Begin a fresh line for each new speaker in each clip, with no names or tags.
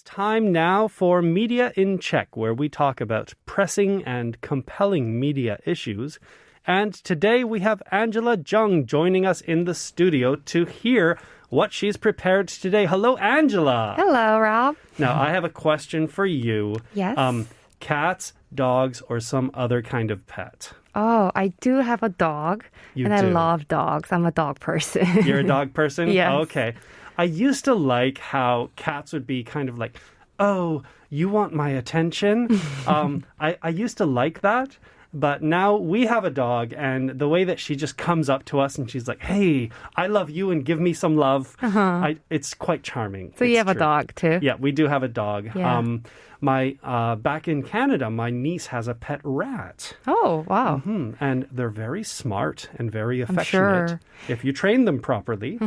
time now for Media in Check, where we talk about pressing and compelling media issues. And today we have Angela Jung joining us in the studio to hear what she's prepared today. Hello, Angela.
Hello, Rob.
Now, I have a question for you.
Yes.
Cats, dogs, or some other kind of pet?
Oh, I do have a dog,
You
and I
do.
love dogs. I'm a dog person.
You're a dog person?
Yes.
Okay. I used to like how cats would be kind of like, oh, you want my attention? I used to like that. But now we have a dog, and the way that she just comes up to us and she's like, hey, I love you and give me some love. It's quite charming.
So you
It's
have a
true.
dog too?
Yeah, we do have a dog.
Yeah.
Back in Canada, my niece has a pet rat.
Oh, wow.
And they're very smart and very
I'm
affectionate
sure.
if you train them properly.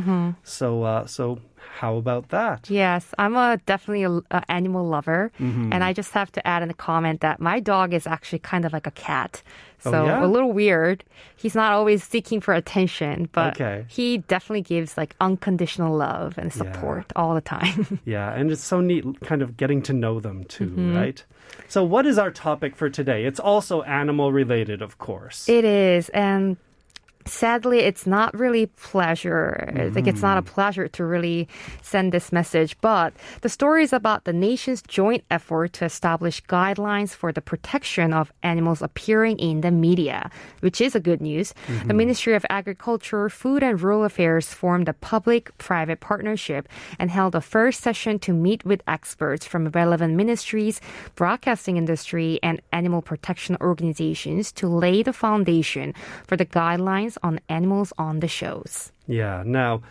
So how about that?
Yes, I'm definitely an animal lover. And I just have to add in a comment that my dog is actually kind of like a cat.
Oh,
So
yeah?
a little weird. He's not always seeking for attention, but
Okay.
he definitely gives like unconditional love and support all the time.
Yeah, and it's so neat kind of getting to know them too,
Mm-hmm.
right? So what is our topic for today? It's also animal related, of course.
It is, and sadly, it's not really pleasure. Like it's not a pleasure to really send this message, but the story is about the nation's joint effort to establish guidelines for the protection of animals appearing in the media, which is a good news. The Ministry of Agriculture, Food and Rural Affairs formed a public-private partnership and held a first session to meet with experts from relevant ministries, broadcasting industry, and animal protection organizations to lay the foundation for the guidelines on animals on the shows.
Yeah. Now,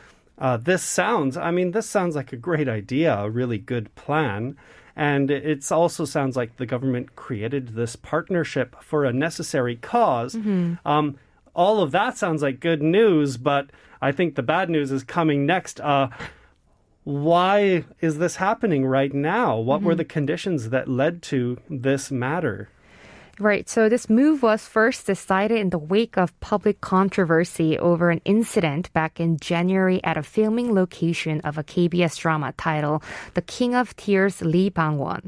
this sounds like a great idea, a really good plan. And it also sounds like the government created this partnership for a necessary cause. All of that sounds like good news, but I think the bad news is coming next. Why is this happening right now? What were the conditions that led to this matter?
Right. So this move was first decided in the wake of public controversy over an incident back in January at a filming location of a KBS drama titled The King of Tears Lee Bang-won.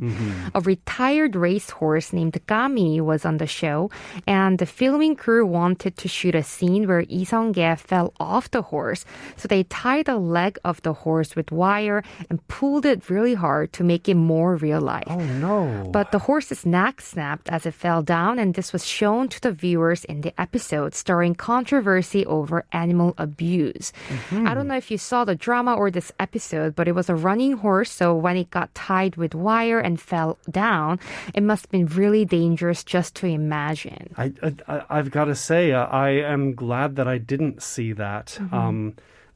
A retired racehorse named Kami was on the show, and the filming crew wanted to shoot a scene where Lee Sung-ge fell off the horse. So they tied the leg of the horse with wire and pulled it really hard to make it more real life.
Oh, no.
But the horse's neck snapped as it fell down, and this was shown to the viewers in the episode, stirring controversy over animal abuse. I don't know if you saw the drama or this episode, but it was a running horse, so when it got tied with wire and fell down, it must have been really dangerous just to imagine.
I've got to say, I am glad that I didn't see that.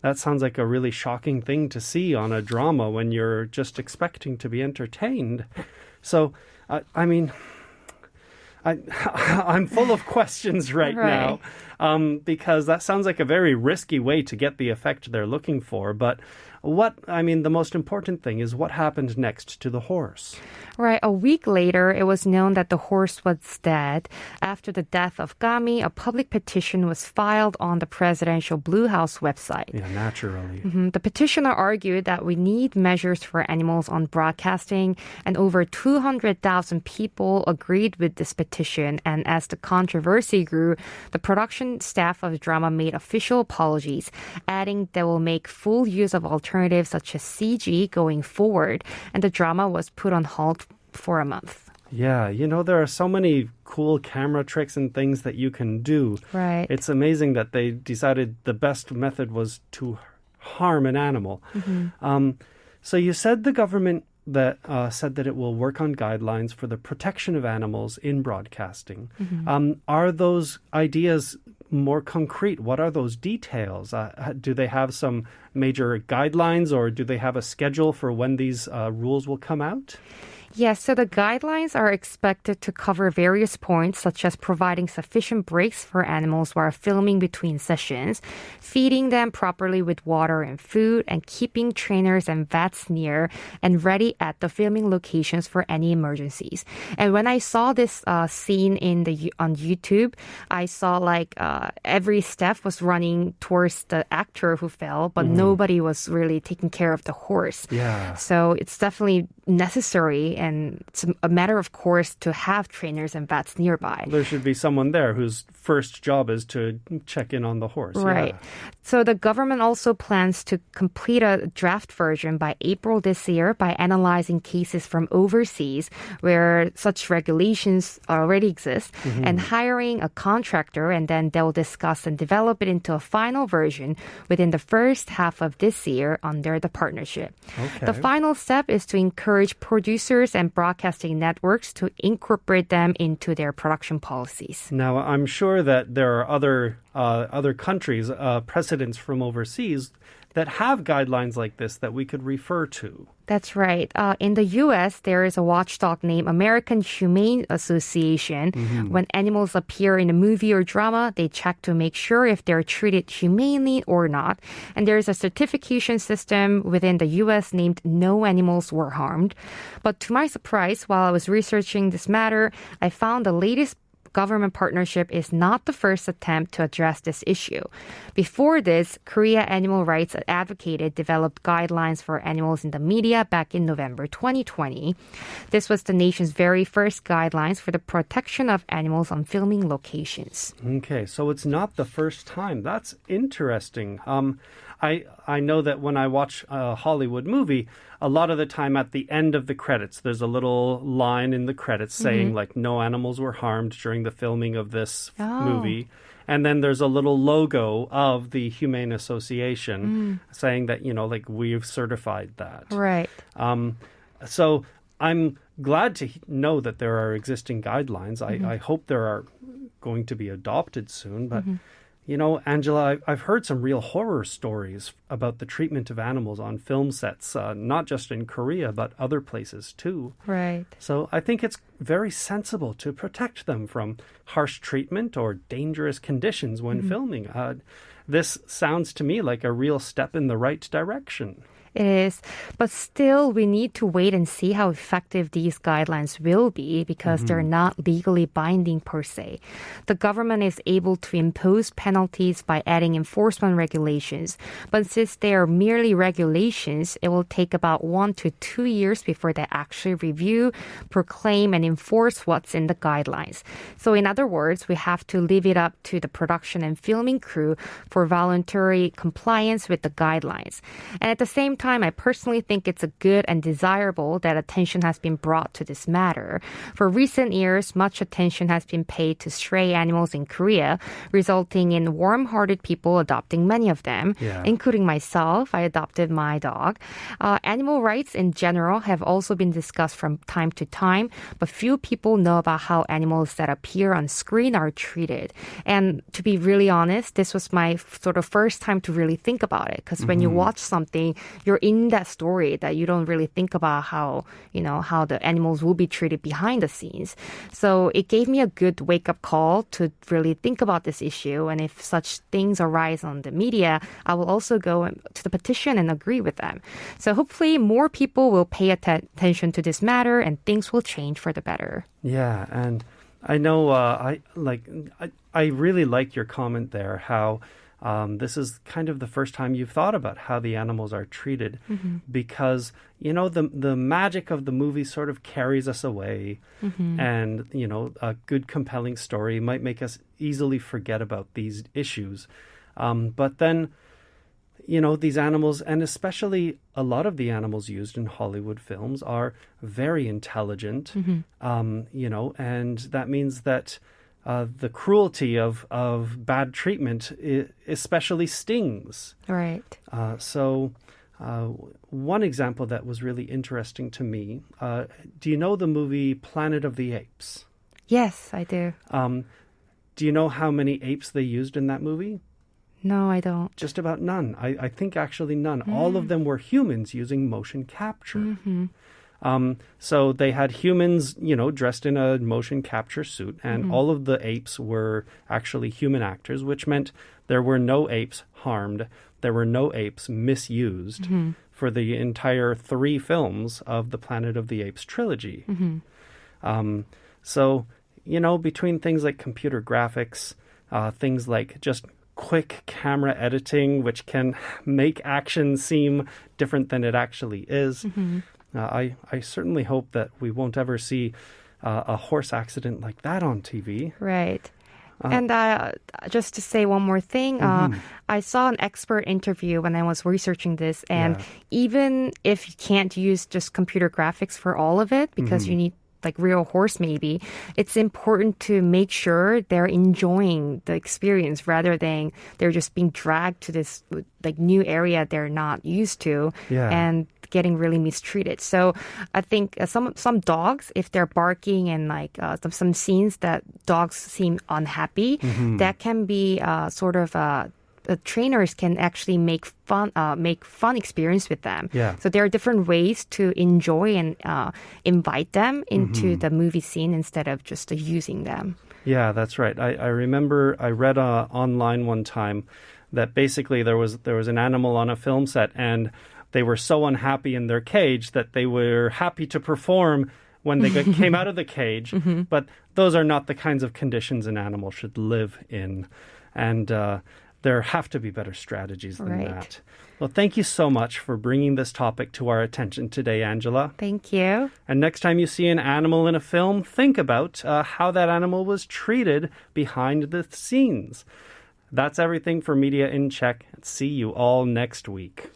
That sounds like a really shocking thing to see on a drama when you're just expecting to be entertained. So, I'm full of questions right now because that sounds like a very risky way to get the effect they're looking for. But the most important thing is what happened next to the horse.
Right. A week later, it was known that the horse was dead. After the death of Kami, a public petition was filed on the presidential Blue House website.
Yeah, naturally.
The petitioner argued that we need measures for animals on broadcasting, and over 200,000 people agreed with this petition. And as the controversy grew, the production staff of the drama made official apologies, adding they will make full use of alternatives such as CG going forward, and the drama was put on hold for a month.
Yeah, there are so many cool camera tricks and things that you can do.
Right.
It's amazing that they decided the best method was to harm an animal. So you said the government said that it will work on guidelines for the protection of animals in broadcasting. Are those ideas more concrete? What are those details? Do they have some major guidelines, or do they have a schedule for when these rules will come out?
Yes, so the guidelines are expected to cover various points, such as providing sufficient breaks for animals while filming between sessions, feeding them properly with water and food, and keeping trainers and vets near and ready at the filming locations for any emergencies. And when I saw this scene on YouTube, I saw like every staff was running towards the actor who fell, but nobody was really taking care of the horse.
Yeah.
So it's definitely necessary and it's a matter of course to have trainers and vets nearby.
There should be someone there whose first job is to check in on the horse.
Right.
Yeah.
So the government also plans to complete a draft version by April this year by analyzing cases from overseas where such regulations already exist and hiring a contractor, and then they'll discuss and develop it into a final version within the first half of this year under the partnership.
Okay.
The final step is to encourage producers and broadcasting networks to incorporate them into their production policies.
Now, I'm sure that there are other countries, precedents from overseas, that have guidelines like this that we could refer to.
That's right. In the U.S., there is a watchdog named American Humane Association. When animals appear in a movie or drama, they check to make sure if they're treated humanely or not. And there's a certification system within the U.S. named No Animals Were Harmed. But to my surprise, while I was researching this matter, I found the latest government partnership is not the first attempt to address this issue. Before this, Korea Animal Rights Advocated developed guidelines for animals in the media back in November 2020. This was the nation's very first guidelines for the protection of animals on filming locations.
Okay, so it's not the first time. That's interesting. I know that when I watch a Hollywood movie, a lot of the time at the end of the credits, there's a little line in the credits saying like no animals were harmed during the filming of this movie. And then there's a little logo of the Humane Association saying that, like we've certified that.
Right.
So I'm glad to know that there are existing guidelines. I hope there are going to be adopted soon, but Angela, I've heard some real horror stories about the treatment of animals on film sets, not just in Korea, but other places too.
Right.
So I think it's very sensible to protect them from harsh treatment or dangerous conditions when filming. This sounds to me like a real step in the right direction.
It is. But still, we need to wait and see how effective these guidelines will be because they're not legally binding per se. The government is able to impose penalties by adding enforcement regulations. But since they are merely regulations, it will take about 1 to 2 years before they actually review, proclaim, and enforce what's in the guidelines. So in other words, we have to leave it up to the production and filming crew for voluntary compliance with the guidelines. And at the same time, I personally think it's a good and desirable that attention has been brought to this matter. For recent years, much attention has been paid to stray animals in Korea, resulting in warm-hearted people adopting many of them, including myself. I adopted my dog. Animal rights in general have also been discussed from time to time, but few people know about how animals that appear on screen are treated. And to be really honest, this was my sort of first time to really think about it, because when you watch something, you're in that story that you don't really think about how the animals will be treated behind the scenes. So it gave me a good wake-up call to really think about this issue. And if such things arise on the media, I will also go to the petition and agree with them. So hopefully more people will pay attention to this matter and things will change for the better.
Yeah, and I know I really like your comment there, how this is kind of the first time you've thought about how the animals are treated because, the magic of the movie sort of carries us away and, a good compelling story might make us easily forget about these issues. But then, these animals, and especially a lot of the animals used in Hollywood films are very intelligent, and that means that the cruelty of bad treatment especially stings.
Right.
So one example that was really interesting to me, do you know the movie Planet of the Apes?
Yes, I do.
Do you know how many apes they used in that movie?
No, I don't.
Just about none. I think actually none. All of them were humans using motion capture. So they had humans, dressed in a motion capture suit, and all of the apes were actually human actors, which meant there were no apes harmed. There were no apes misused for the entire 3 films of the Planet of the Apes trilogy. So, between things like computer graphics, things like just quick camera editing, which can make action seem different than it actually is, I certainly hope that we won't ever see a horse accident like that on TV.
Right. And just to say one more thing, I saw an expert interview when I was researching this, and even if you can't use just computer graphics for all of it, because you need like real horse maybe, it's important to make sure they're enjoying the experience rather than they're just being dragged to this like new area they're not used to and getting really mistreated. So I think some dogs, if they're barking and like some scenes that dogs seem unhappy, that can be sort of the trainers can actually make fun experience with them.
Yeah.
So there are different ways to enjoy and invite them into the movie scene instead of just using them.
Yeah, that's right. I remember I read online one time that basically there was an animal on a film set, and they were so unhappy in their cage that they were happy to perform when they came out of the cage. But those are not the kinds of conditions an animal should live in. And there have to be better strategies than that. Well, thank you so much for bringing this topic to our attention today, Angela.
Thank you.
And next time you see an animal in a film, think about how that animal was treated behind the scenes. That's everything for Media in Check. See you all next week.